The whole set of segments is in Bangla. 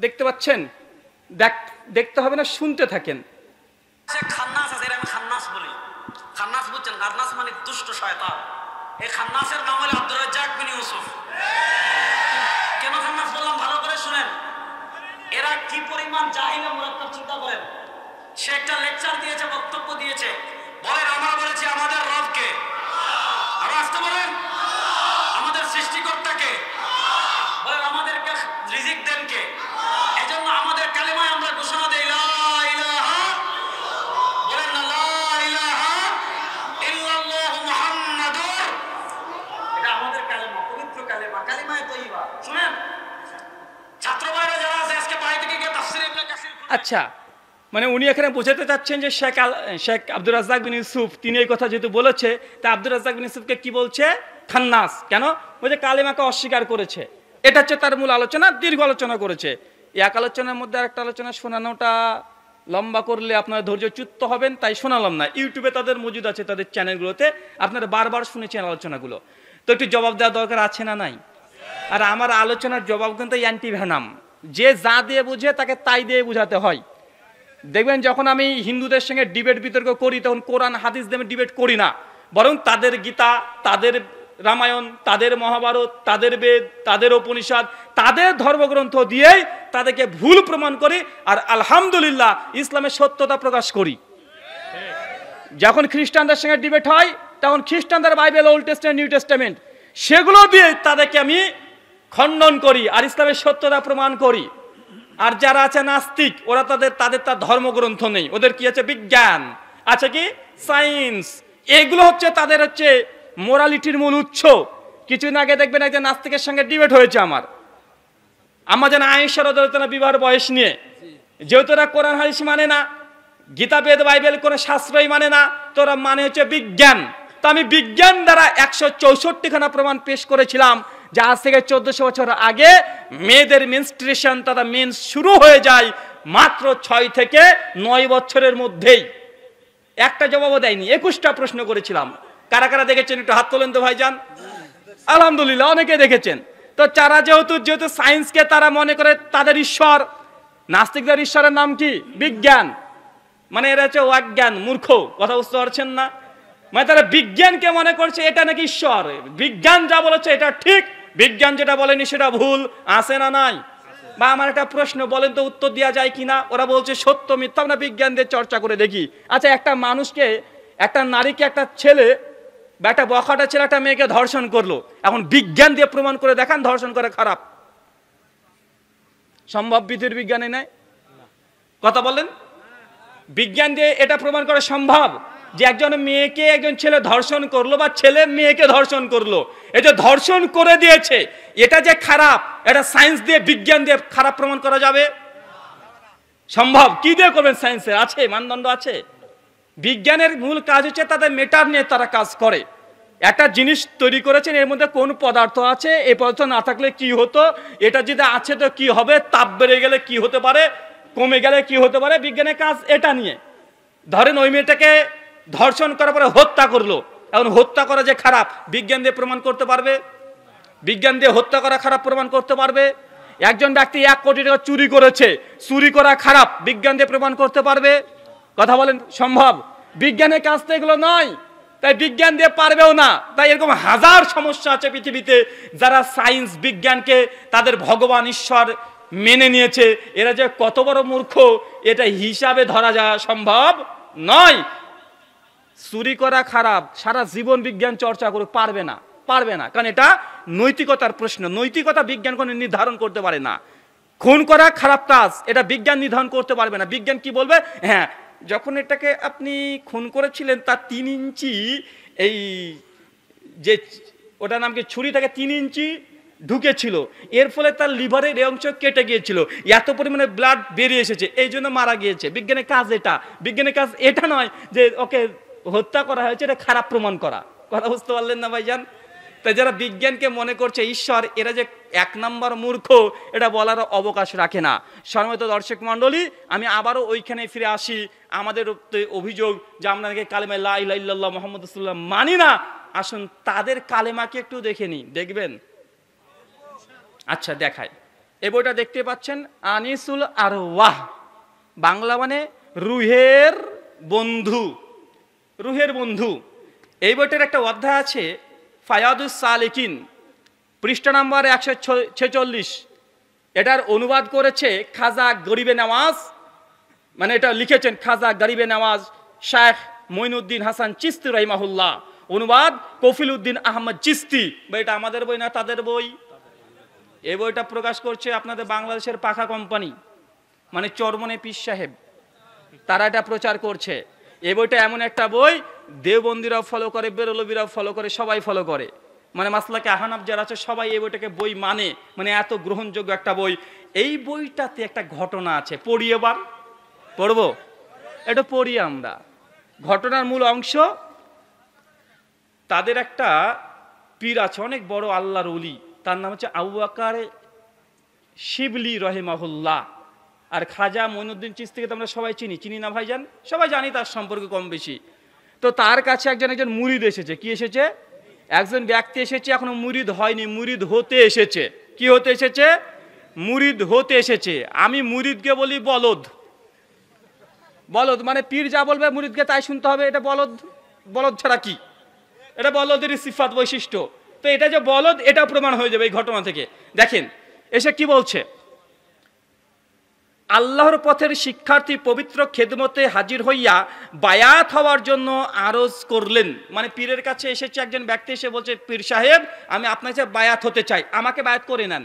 দেখতে পাচ্ছেন? দেখতে হবে না, শুনতে থাকেন। খান্নাস আছে, আমি খান্নাস বলি। খান্নাস বুঝছেন? খান্নাস মানে দুষ্ট শয়তান। এই খান্নাসের নাম হলো আব্দুর রাজ্জাক বিন ইউসুফ। কেন খান্নাস বললাম ভালো করে শুনেন। এরা কি পরিমাণ জাহিল মুরাক্কাব চিন্তা করেন। সে একটা লেকচার দিয়েছে, বক্তব্য দিয়েছে, বলেন আমরা বলেছি আমাদের রবকে, আরো আসতে বলেন আমাদের সৃষ্টিকর্তাকে, বলেন আমাদেরকে রিজিক দেন কে। এজন্য আমাদের কালেমায় আমরা ঘোষণা দেই লা ইলাহা, বলেন না লা ইলাহা ইল্লাল্লাহু মুহাম্মাদুর। এটা আমাদের কালেমা, পবিত্র কালেমা, কালিমায়ে তয়্যিবা। শুনেন ছাত্র ভাইরা যারা আছে আজকে বাড়ি থেকে গিয়ে তাফসীর ইবনে কাসির। আচ্ছা, মানে উনি এখানে বোঝাতে চাচ্ছেন যে শেখ আব্দুর রাজ্জাক বিন ইউসুফ তিনি এই কথা যেহেতু বলেছে, তা আব্দুর রাজ্জাক বিন ইউসুফকে কি বলছে? খান্নাস। কেন? ওই যে কালেমাকে অস্বীকার করেছে। এটা হচ্ছে তার মূল আলোচনা, দীর্ঘ আলোচনা করেছে। এক আলোচনার মধ্যে আরেকটা আলোচনা শোনানোটা লম্বা করলে আপনারা ধৈর্যচ্যুত হবেন, তাই শোনালাম না। ইউটিউবে তাদের মজুদ আছে, তাদের চ্যানেলগুলোতে আপনারা বারবার শুনেছেন আলোচনাগুলো। তো একটু জবাব দেওয়া দরকার আছে না নাই? আর আমার আলোচনার জবাব কিন্তু অ্যান্টিভেনাম, যে যা দিয়ে বুঝে তাকে তাই দিয়ে বুঝাতে হয়। দেখবেন যখন আমি হিন্দুদের সঙ্গে ডিবেট বিতর্ক করি তখন কোরআন হাদিস দিয়ে ডিবেট করি না, বরং তাদের গীতা, তাদের রামায়ণ, তাদের মহাভারত, তাদের বেদ, তাদের উপনিষদ, তাদের ধর্মগ্রন্থ দিয়েই তাদেরকে ভুল প্রমাণ করি, আর আলহামদুলিল্লাহ ইসলামের সত্যতা প্রকাশ করি। যখন খ্রিস্টানদের সঙ্গে ডিবেট হয় তখন খ্রিস্টানদের Bible, old testament, new testament, সেগুলো দিয়ে তাদেরকে আমি খণ্ডন করি আর ইসলামের সত্যতা প্রমাণ করি। আর যারা আছে নাস্তিক, ওরা তাদের ধর্মগ্রন্থ নেই, ওদের কি আছে? বিজ্ঞান আছে, কি সায়েন্স। এগুলো হচ্ছে তাদের হচ্ছে মোরালিটির মূল উৎস। কিছুদিন আগে দেখবেন একজন নাস্তিকের সঙ্গে ডিবেট হয়েছে আমার যেন আয়েশা রাদিয়াল্লাহু তাআলা বিবাহের বয়স নিয়ে। যেহেতু ওরা কোরআন হাদিস মানে না, গীতা, বেদ, বাইবেল কোনো শাস্ত্রই মানে না, তোরা মানে হচ্ছে বিজ্ঞান। তো আমি বিজ্ঞান দ্বারা 164খানা প্রমাণ পেশ করেছিলাম যে আজ থেকে 1400 বছর আগে মেয়েদের মেনস্ট্রুয়েশন তথা মেন্স শুরু হয়ে যায় মাত্র 6 থেকে 9 বছরের মধ্যেই। একটা জবাবও দেয়নি, 21টা প্রশ্ন করেছিলাম। কারা কারা দেখেছেন একটু হাত তোলেন তো ভাইজান। আলহামদুলিল্লাহ অনেকে দেখেছেন। তো যারা যেহেতু সায়েন্সকে তারা মনে করে তাদের ঈশ্বর, নাস্তিকদের ঈশ্বরের নাম কি? বিজ্ঞান। মানে এরা হচ্ছে অজ্ঞান, মূর্খ। কথা বুঝতে পারছেন না? মানে তারা বিজ্ঞানকে মনে করছে এটা নাকি ঈশ্বর। বিজ্ঞান যা বলেছে এটা ঠিক, বিজ্ঞান যেটা বলেনি সেটা ভুল। আছে না নাই? বা আমার একটা প্রশ্ন, বলেন তো উত্তর দেওয়া যায় কিনা? ওরা বলছে সত্য মিথ্যা আমরা বিজ্ঞান দিয়ে চর্চা করে দেখি। আচ্ছা, একটা মানুষকে, একটা নারীকে একটা ছেলে বা একটা বখাটা ছেলে একটা মেয়েকে ধর্ষণ করলো, এখন বিজ্ঞান দিয়ে প্রমাণ করে দেখান ধর্ষণ করে খারাপ। সম্ভব? পৃথিবীর বিজ্ঞানে নাই। কথা বলেন, বিজ্ঞান দিয়ে এটা প্রমাণ করা সম্ভব যে একজন মেয়েকে একজন ছেলে ধর্ষণ করলো বা ছেলে মেয়েকে ধর্ষণ করলো, এই যে ধর্ষণ করে দিয়েছে এটা যে খারাপ, এটা সায়েন্স দিয়ে, বিজ্ঞান দিয়ে খারাপ প্রমাণ করা যাবে? সম্ভব? কি দিয়ে করবেন? সায়েন্সের আছে মানদণ্ড আছে। বিজ্ঞানের মূল কাজ হচ্ছে তাদের মেটার নিয়ে তারা কাজ করে। একটা জিনিস তৈরি করেছেন, এর মধ্যে কোন পদার্থ আছে, এই পদার্থ না থাকলে কি হতো, এটা যদি আছে তো কি হবে, তাপ বেড়ে গেলে কি হতে পারে, কমে গেলে কি হতে পারে। বিজ্ঞানের কাজ এটা নিয়ে। ধরেন ওই মেয়েটাকে ধর্ষণ করার পরে হত্যা করলো, এখন হত্যা করা যে খারাপ, বিজ্ঞান দিয়ে প্রমাণ করতে পারবে? বিজ্ঞান দিয়ে হত্যা করা খারাপ প্রমাণ করতে পারবে? একজন ব্যক্তি 1 কোটি টাকা চুরি করেছে, চুরি করা খারাপ, বিজ্ঞান দিয়ে প্রমাণ করতে পারবে? কথা বলেন, সম্ভব? বিজ্ঞানের কাজ তো এগুলো নয়, তাই বিজ্ঞান দিয়ে পারবেও না। তাই এরকম হাজার সমস্যা আছে পৃথিবীতে। যারা সায়েন্স, বিজ্ঞানকে তাদের ভগবান, ঈশ্বর মেনে নিয়েছে, এরা যে কত বড় মূর্খ এটা হিসাবে ধরা যাওয়া সম্ভব নয়। চুরি করা খারাপ, সারা জীবন বিজ্ঞান চর্চা করে পারবে না, পারবে না। কারণ এটা নৈতিকতার প্রশ্ন। নৈতিকতা বিজ্ঞান কোনো নির্ধারণ করতে পারে না। খুন করা খারাপ কাজ, এটা বিজ্ঞান নির্ধারণ করতে পারবে না। বিজ্ঞান কি বলবে? হ্যাঁ, যখন এটাকে আপনি খুন করেছিলেন তার 3 ইঞ্চি এই যে ওটার নাম কি, ছুরি থেকে 3 ইঞ্চি ঢুকেছিল, এর ফলে তার লিভারের এই অংশ কেটে গিয়েছিল, এত পরিমাণে ব্লাড বেরিয়ে এসেছে, এই জন্য মারা গিয়েছে। বিজ্ঞানের কাজ এটা। বিজ্ঞানের কাজ এটা নয় যে ওকে হত্যা করা হয়েছে এটা খারাপ প্রমাণ করা। কথা বুঝতে পারলেন না ভাইজান? তাই যারা বিজ্ঞানকে মনে করছে ঈশ্বর, এরা যে 1 নম্বর মূর্খ এটা বলার অবকাশ রাখে না। সম্মানিত দর্শক মণ্ডলী, আমি আবারও ওইখানে ফিরে আসি। আমাদের অভিযোগ যে আমরা নাকি কালেমা লা ইলাহা ইল্লাল্লাহ মুহাম্মাদুর রাসূলুল্লাহ মানি না। আসুন তাদের কালেমাকে একটু দেখে নিই, দেখবেন। আচ্ছা দেখায়, এই বইটা দেখতে পাচ্ছেন, আনিসুল আরওয়াহ, বাংলা মানে রুহের বন্ধু, রুহের বন্ধু। এই বইটার একটা অধ্যায় আছে ফায়াদুস সালিকিন, পৃষ্ঠা নাম্বার 146। এটার অনুবাদ করেছে খাজা গরিবে নওয়াজ, মানে এটা লিখেছেন খাজা গরিবে নওয়াজ শেখ মঈনুদ্দিন হাসান চিস্তি রাহিমাহুল্লাহ, অনুবাদ কফিল উদ্দিন আহমদ চিস্তি। এটা আমাদের বই না তাদের বই। এই বইটা প্রকাশ করছে আপনাদের বাংলাদেশের পাখা কোম্পানি, মানে চরমনে পীর সাহেব, তারা এটা প্রচার করছে। এই বইটা এমন একটা বই, দেওবন্দিরাও ফলো করে, বেরলবিরাও ফলো করে, সবাই ফলো করে, মানে মাসলাকে আহনাফ যারা আছে সবাই এই বইটাকে বই মানে এত গ্রহণযোগ্য একটা বই। এই বইটাতে একটা ঘটনা আছে, পড়ি, এবার পড়বো, এটা পড়ি আমরা। ঘটনার মূল অংশ, তাদের একটা পীর আছে, অনেক বড় আল্লাহর ওলি, তার নাম হচ্ছে আবু বকর শিবলি রহিমাহুল্লাহ। আর খাজা মঈনুদ্দিন চিশতিকে তো আমরা সবাই চিনি না ভাইজান, সবাই জানি তার সম্পর্কে কম বেশি। তো তার কাছে একজন মুরিদ এসেছে। কি এসেছে? একজন ব্যক্তি এসেছে, এখনো মুরিদ হয়নি, মুরিদ হতে এসেছে। কি হতে এসেছে? মুরিদ হতে এসেছে। আমি মুরিদকে বলি বলদ। বলদ মানে পীর যা বলবে মুরিদকে তাই শুনতে হবে, এটা বলদ। বলদ ছাড়া কি? এটা বলদেরই সিফাত, বৈশিষ্ট্য। তো এটা যে বলদ, এটা প্রমাণ হয়ে যাবে এই ঘটনা থেকে। দেখেন এসে কি বলছে, আল্লাহর পথের শিক্ষার্থী পবিত্র খেদমতে হাজির হইয়া বায়াত হওয়ার জন্য আরজ করলেন। মানে পীরের কাছে এসেছে একজন ব্যক্তি, এসে বলছে, পীর সাহেব আমি আপনার কাছে বায়াত হতে চাই, আমাকে বায়াত করে নেন।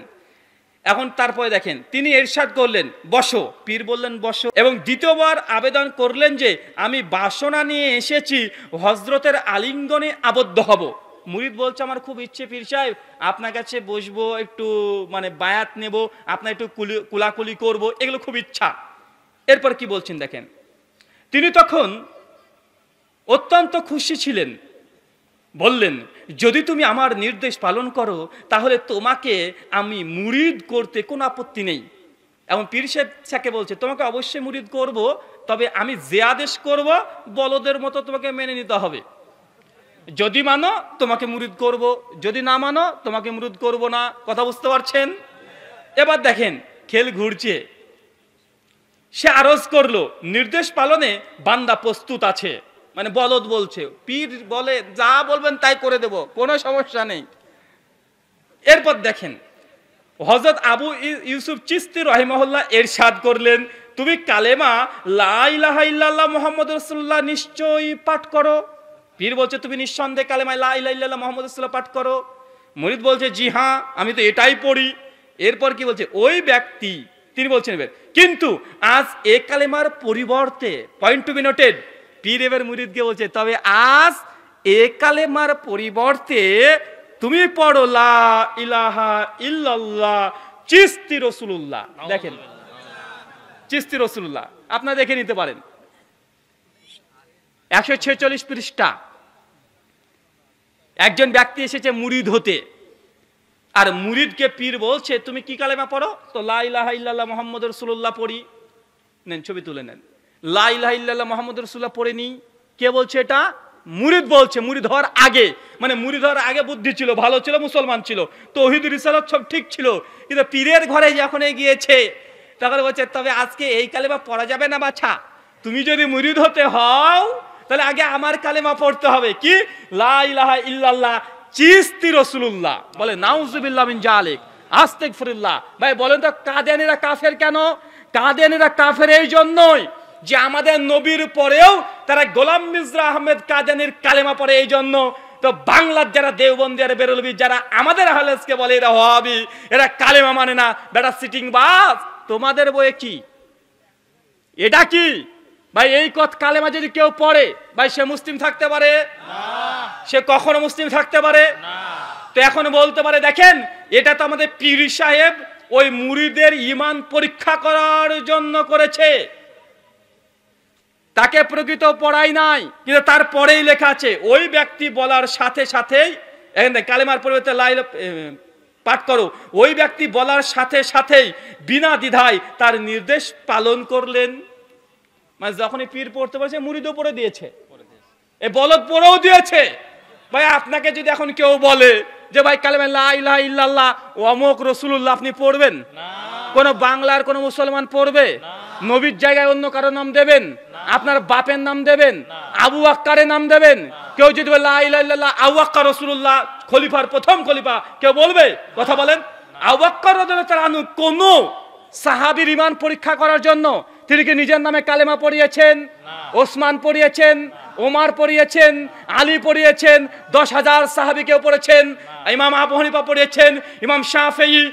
এখন তারপরে দেখেন তিনি ইরশাদ করলেন, বসো। পীর বললেন বসো, এবং দ্বিতীয়বার আবেদন করলেন যে আমি বাসনা নিয়ে এসেছি, হযরতের আলিঙ্গনে আবদ্ধ হব। মুরিদ বলছে, আমার খুব ইচ্ছে পীর সাহেব আপনার কাছে বসবো, একটু মানে বায়াত নেব, আপনার একটু কুলাকুলি করব, এগুলো খুব ইচ্ছা। এরপর কি বলছেন দেখেন, তিনি তখন অত্যন্ত খুশি ছিলেন, বললেন, যদি তুমি আমার নির্দেশ পালন করো তাহলে তোমাকে আমি মুরিদ করতে কোনো আপত্তি নেই। এবং পীর সাহেবকে বলছে, তোমাকে অবশ্যই মুরিদ করব, তবে আমি যে আদেশ করব বলদের মতো তোমাকে মেনে নিতে হবে। যদি মানো তোমাকে মুরিদ করব, যদি না মানো তোমাকে মুরিদ করব না। কথা বুঝতে পারছেন? এবার দেখেন খেল ঘুরছে। সে আরজ করলো, নির্দেশ পালনে বান্দা প্রস্তুত আছে। মানে বলদ বলছে, পীর বলে যা বলবেন তাই করে দেব, কোনো সমস্যা নেই। এরপর দেখেন হযরত আবু ইউসুফ চিশতি রাহিমাহুল্লাহ ইরশাদ করলেন, তুমি কালেমা লা ইলাহা ইল্লাল্লাহ মুহাম্মাদুর রাসূলুল্লাহ নিশ্চয়ই পাঠ করো। পীর বলছে, তুমি নিঃসন্দেহে কালেমা লা ইলাহা ইল্লাল্লাহ মুহাম্মাদুর রাসূলুল্লাহ পাঠ করো। মুরিদ বলছে, জি হ্যাঁ, আমি তো এটাই পড়ি। এরপর কি বলছে ওই ব্যক্তি, তিনি বলছেন, কিন্তু আজ এ কালেমার পরিবর্তে, পয়েন্ট টু বি নোটেড, পীর এবার মুরিদকে বলছে, তবে আজ এ কালেমার পরিবর্তে তুমি পড়ো লা ইলাহা ইল্লাল্লাহ চিশতি রাসূলুল্লাহ। দেখেন চিশতি রাসূলুল্লাহ আপনারা দেখে নিতে পারেন, 146 পৃষ্ঠা। একজন ব্যক্তি এসেছে মুরিদ হতে, আর মুরিদকে পীর বলছে, তুমি কি কালেমা পড়ো? তো লা ইলাহা ইল্লাল্লাহ মুহাম্মাদুর রাসূলুল্লাহ পড়ি। নেন ছবি তুলে নেন। লা ইলাহা ইল্লাল্লাহ মুহাম্মাদুর রাসূলুল্লাহ পড়ে নি। কে বলছে এটা? মুরিদ বলছে। মুরিদ হওয়ার আগে, মানে মুরিদ হওয়ার আগে বুদ্ধি ছিল, ভালো ছিল, মুসলমান ছিল, তাওহীদ রিসালাত সব ঠিক ছিল, কিন্তু পীরের ঘরে যখন গিয়েছে তখন বলছে, তবে আজকে এই কালেমা পড়া যাবে না বাছা, তুমি যদি মুরিদ হতে হও তাহলে আগে আমার কালেমা পড়তে হবে। কি? লা ইলাহা ইল্লাল্লাহ চিশতি রাসূলুল্লাহ। বলে নাউযুবিল্লাহ মিন জালিক, আস্তাগফিরুল্লাহ। ভাই বলেন তো কাদিয়ানীরা কাফের কেন? কাদিয়ানীরা কাফের এই জন্যই যে আমাদের নবীর পরেও তারা গোলাম মির্জা আহমেদ কাদিয়ানীর কালেমা পড়ে, এই জন্য। তো বাংলার যারা দেওবন্দি আর বেরলভী যারা আমাদের আহলেসকে বলে এরা ওয়াহাবি, এরা কালেমা মানে না, বেটা সিটিং বাস। তোমাদের বইয়ে কি এটা? কি ভাই এই কালেমা যদি কেউ পড়ে, ভাই সে মুসলিম থাকতে পারে না, সে কখনো মুসলিম থাকতে পারে না। তো এখন বলতে পারে, দেখেন এটা তো আমাদের পীর সাহেব ওই মুরিদের ঈমান পরীক্ষা করার জন্য করেছে, তাকে প্রকৃত পড়াই নাই, কিন্তু তারপরেই লেখা আছে ওই ব্যক্তি বলার সাথে সাথেই, কালেমার পরিবর্তে লা ইলাহা পাঠ করো, ওই ব্যক্তি বলার সাথে সাথেই বিনা দ্বিধায় তার নির্দেশ পালন করলেন। মানে যখনই পীর পড়তে বলেছে মুরিদও পড়ে দিয়েছে, এ বলদ পড়েও দিয়েছে। ভাই আপনাকে যদি এখন কেউ বলে যে ভাই কালেমা লা ইলাহা ইল্লাল্লাহ ও অমুক রাসূলুল্লাহ আপনি পড়বেন না, কোন বাংলার কোন মুসলমান পড়বে? নবীর জায়গায় অন্য কারো নাম দেবেন? আপনার বাপের নাম দেবেন? আবু আক্কারের নাম দেবেন? কেউ যদি বলে লা ইলাহা ইল্লাল্লাহ আবু আক্কার রাসূলুল্লাহ, খলিফার প্রথম খলিফা, কেউ বলবে? কথা বলেন। আবু আক্কার রাদিয়াল্লাহু তাআলা আনহু কোন সাহাবীর ঈমান পরীক্ষা করার জন্য তিনি কি নিজের নামে কালেমা পড়িয়েছেন? ওসমান পড়িয়েছেন, ওমর পড়িয়েছেন, আলী পড়িয়েছেন, 10,000 সাহাবীকেও পড়েছেন, ইমাম আবু হানিফা পড়িয়েছেন, ইমাম শাফিঈ,